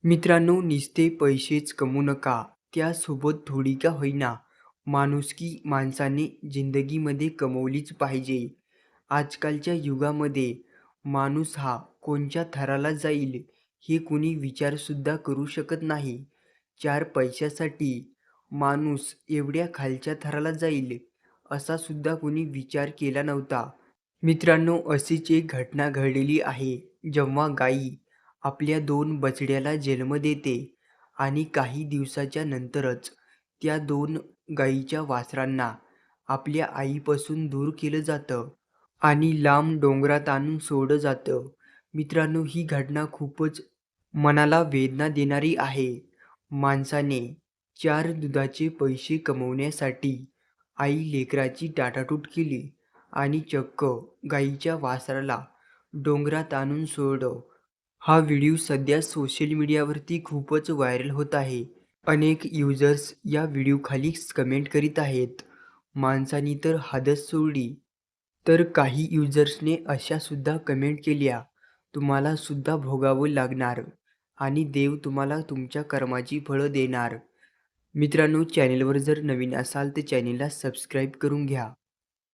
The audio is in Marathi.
मित्रांनो, नुसते पैसेच कमवू नका, त्यासोबत थोडी का होईना माणुसकी माणसाने जिंदगीमध्ये कमवलीच पाहिजे. आजकालच्या युगामध्ये माणूस हा कोणत्या थराला जाईल हे कुणी विचारसुद्धा करू शकत नाही. 4 पैशासाठी माणूस एवढ्या खालच्या थराला जाईल असा सुद्धा कुणी विचार केला नव्हता. मित्रांनो, अशीच एक घटना घडलेली आहे. जेव्हा गाई आपल्या 2 बछड्याला जन्म देते आणि काही दिवसाच्या नंतरच त्या 2 गाईच्या वासरांना आपल्या आईपासून दूर केलं जातं आणि लांब डोंगरात आणून सोडलं जातं. मित्रांनो, ही घटना खूपच मनाला वेदना देणारी आहे. माणसाने 4 दुधाचे पैसे कमवण्यासाठी आई लेकराची टाटाटूट केली आणि चक्क गाईच्या वासराला डोंगरात आणून सोडलं. हा व्हिडिओ सध्या सोशल मीडियावरती खूपच व्हायरल होत आहे. अनेक युजर्स या व्हिडिओखाली कमेंट करीत आहेत, माणसाने तर हदच सोडली. तर काही युजर्सने अशा सुद्धा कमेंट केल्या, तुम्हाला सुद्धा भोगावं लागणार आणि देव तुम्हाला तुमच्या कर्माची फळं देणार. मित्रांनो, चॅनेलवर जर नवीन असाल तर चॅनेलला सबस्क्राईब करून घ्या.